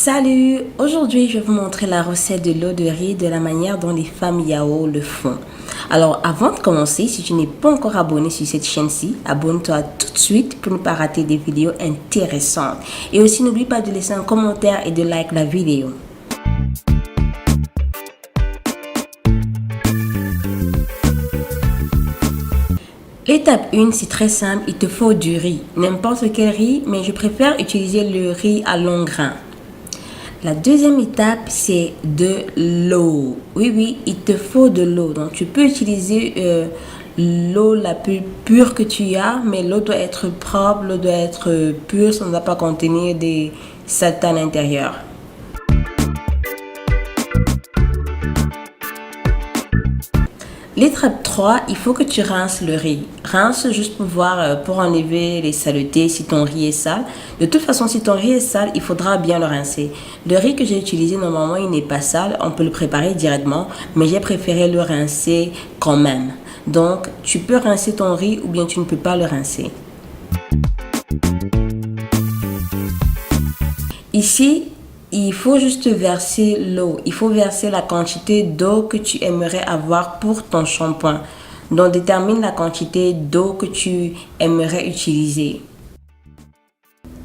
Salut! Aujourd'hui, je vais vous montrer la recette de l'eau de riz de la manière dont les femmes Yao le font. Alors, avant de commencer, si tu n'es pas encore abonné sur cette chaîne-ci, abonne-toi tout de suite pour ne pas rater des vidéos intéressantes. Et aussi, n'oublie pas de laisser un commentaire et de like la vidéo. L'étape 1, c'est très simple, il te faut du riz. N'importe quel riz, mais je préfère utiliser le riz à long grain. La deuxième étape, c'est de l'eau. Oui, il te faut de l'eau. Donc, tu peux utiliser l'eau la plus pure que tu as, mais l'eau doit être propre, l'eau doit être pure, ça ne doit pas contenir des saletés à l'intérieur. L'étape 3, il faut que tu rinces le riz. Rince juste pour voir, pour enlever les saletés si ton riz est sale. De toute façon, si ton riz est sale, il faudra bien le rincer. Le riz que j'ai utilisé, normalement, il n'est pas sale. On peut le préparer directement, mais j'ai préféré le rincer quand même. Donc, tu peux rincer ton riz ou bien tu ne peux pas le rincer. Ici, il faut juste verser l'eau. Il faut verser la quantité d'eau que tu aimerais avoir pour ton shampoing. Donc, détermine la quantité d'eau que tu aimerais utiliser.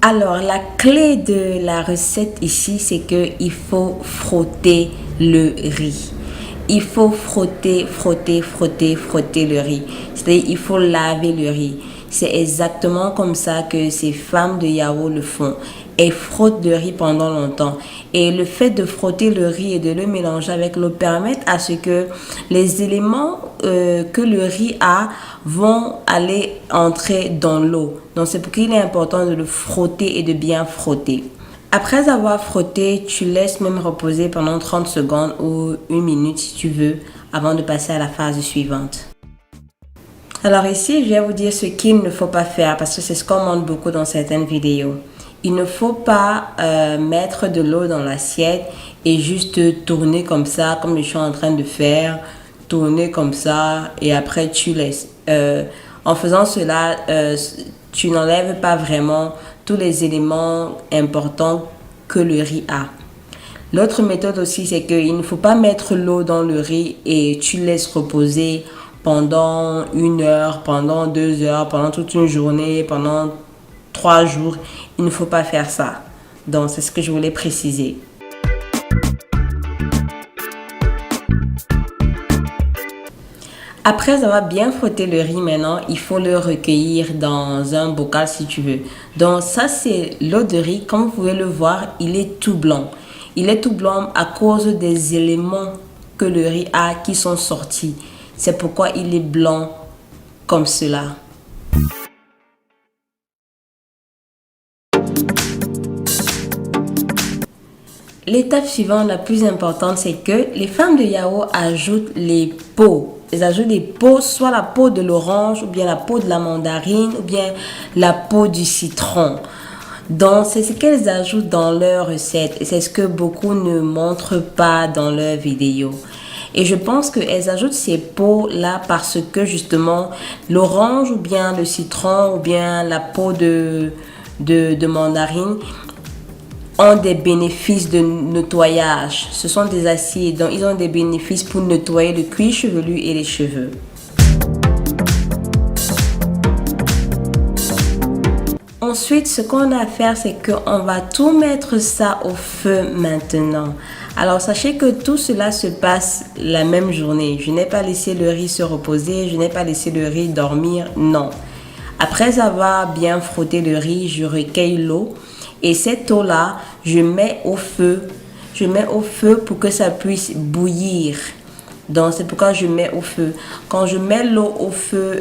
Alors, la clé de la recette ici, c'est qu'il faut frotter le riz. Il faut frotter le riz. C'est-à-dire, il faut laver le riz. C'est exactement comme ça que ces femmes de Yao le font. Elles frottent le riz pendant longtemps. Et le fait de frotter le riz et de le mélanger avec l'eau permet à ce que les éléments que le riz a vont aller entrer dans l'eau. Donc c'est pour qu'il est important de le frotter et de bien frotter. Après avoir frotté, tu laisses même reposer pendant 30 secondes ou 1 minute si tu veux avant de passer à la phase suivante. Alors ici, je vais vous dire ce qu'il ne faut pas faire parce que c'est ce qu'on montre beaucoup dans certaines vidéos. Il ne faut pas mettre de l'eau dans l'assiette et juste tourner comme ça, comme je suis en train de faire, tourner comme ça et après tu laisses. En faisant cela, tu n'enlèves pas vraiment tous les éléments importants que le riz a. L'autre méthode aussi, c'est qu'il ne faut pas mettre l'eau dans le riz et tu laisses reposer pendant 1 heure, pendant 2 heures, pendant toute une journée, pendant 3 jours. Il ne faut pas faire ça. Donc, c'est ce que je voulais préciser. Après avoir bien frotté le riz maintenant, il faut le recueillir dans un bocal si tu veux. Donc, ça, c'est l'eau de riz. Comme vous pouvez le voir, il est tout blanc. Il est tout blanc à cause des éléments que le riz a qui sont sortis. C'est pourquoi il est blanc comme cela. L'étape suivante, la plus importante, c'est que les femmes de Yao ajoutent les peaux. Elles ajoutent les peaux, soit la peau de l'orange, ou bien la peau de la mandarine, ou bien la peau du citron. Donc, c'est ce qu'elles ajoutent dans leur recette. Et c'est ce que beaucoup ne montrent pas dans leurs vidéos. Et je pense qu'elles ajoutent ces peaux-là parce que justement, l'orange ou bien le citron ou bien la peau de mandarine ont des bénéfices de nettoyage. Ce sont des acides, donc ils ont des bénéfices pour nettoyer le cuir chevelu et les cheveux. Ensuite, ce qu'on a à faire, c'est qu'on va tout mettre ça au feu maintenant. Alors, sachez que tout cela se passe la même journée. Je n'ai pas laissé le riz se reposer, je n'ai pas laissé le riz dormir, non. Après avoir bien frotté le riz, je recueille l'eau et cette eau-là, je mets au feu. Je mets au feu pour que ça puisse bouillir. Donc, c'est pourquoi je mets au feu. Quand je mets l'eau au feu,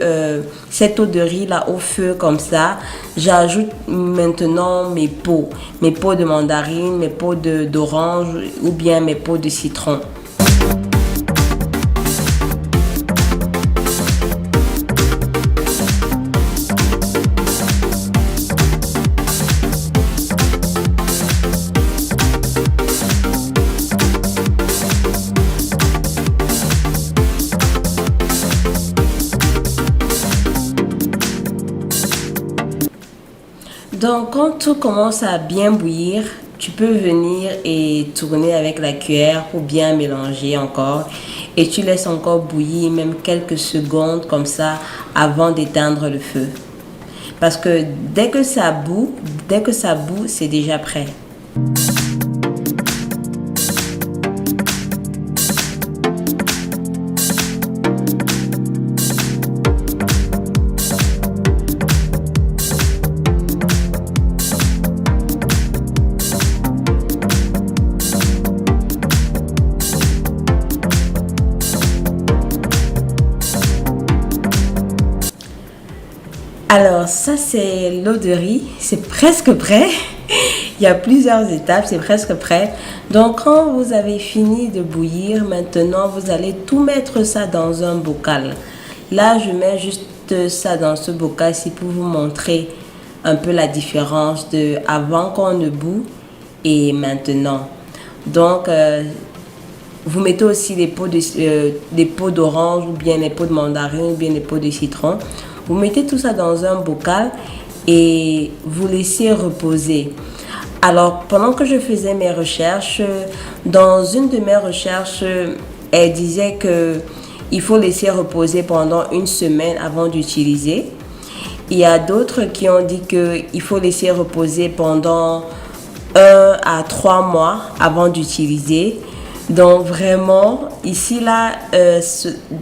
cette eau de riz là au feu comme ça, j'ajoute maintenant mes peaux de mandarine, mes peaux d'orange ou bien mes peaux de citron. Donc, quand tout commence à bien bouillir, tu peux venir et tourner avec la cuillère pour bien mélanger encore. Et tu laisses encore bouillir même quelques secondes comme ça avant d'éteindre le feu. Parce que dès que ça bout, c'est déjà prêt. Alors ça c'est l'eau de riz, c'est presque prêt. Il y a plusieurs étapes, c'est presque prêt. Donc quand vous avez fini de bouillir, maintenant vous allez tout mettre ça dans un bocal. Là je mets juste ça dans ce bocal-ci pour vous montrer un peu la différence de avant qu'on ne bout et maintenant. Donc vous mettez aussi les peaux d'orange ou bien les peaux de mandarine ou bien les peaux de citron. Vous mettez tout ça dans un bocal et vous laissez reposer. Alors, pendant que je faisais mes recherches, dans une de mes recherches, elle disait qu'il faut laisser reposer pendant une semaine avant d'utiliser. Il y a d'autres qui ont dit qu'il faut laisser reposer pendant 1 à 3 mois avant d'utiliser. Donc vraiment, ici, là,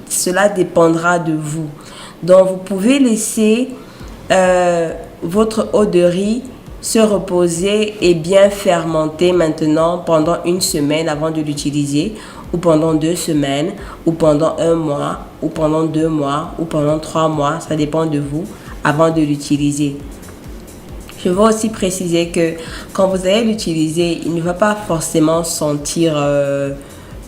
cela dépendra de vous. Donc, vous pouvez laisser votre eau de riz se reposer et bien fermenter maintenant pendant une semaine avant de l'utiliser, ou pendant 2 semaines, ou pendant 1 mois, ou pendant 2 mois, ou pendant 3 mois. Ça dépend de vous avant de l'utiliser. Je veux aussi préciser que quand vous allez l'utiliser, il ne va pas forcément sentir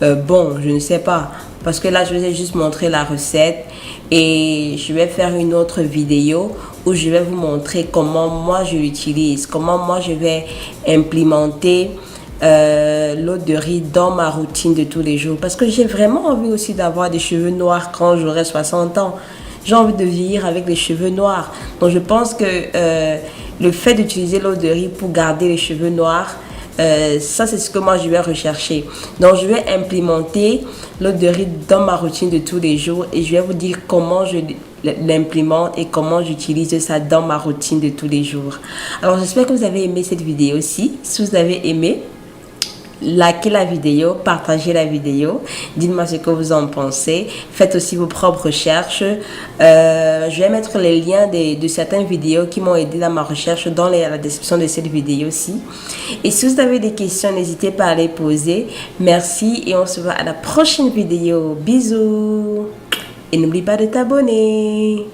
bon, je ne sais pas. Parce que là, je vous ai juste montré la recette et je vais faire une autre vidéo où je vais vous montrer comment moi je l'utilise, comment moi je vais implémenter l'eau de riz dans ma routine de tous les jours. Parce que j'ai vraiment envie aussi d'avoir des cheveux noirs quand j'aurai 60 ans. J'ai envie de vieillir avec les cheveux noirs. Donc je pense que le fait d'utiliser l'eau de riz pour garder les cheveux noirs, ça c'est ce que moi je vais rechercher. Donc je vais implémenter l'eau de riz dans ma routine de tous les jours et je vais vous dire comment je l'implémente et comment j'utilise ça dans ma routine de tous les jours. Alors j'espère que vous avez aimé cette vidéo aussi. Si vous avez aimé, likez la vidéo, partagez la vidéo, dites-moi ce que vous en pensez, faites aussi vos propres recherches. Je vais mettre les liens de certaines vidéos qui m'ont aidé dans ma recherche dans la description de cette vidéo aussi. Et si vous avez des questions, n'hésitez pas à les poser. Merci et on se voit à la prochaine vidéo. Bisous et n'oublie pas de t'abonner.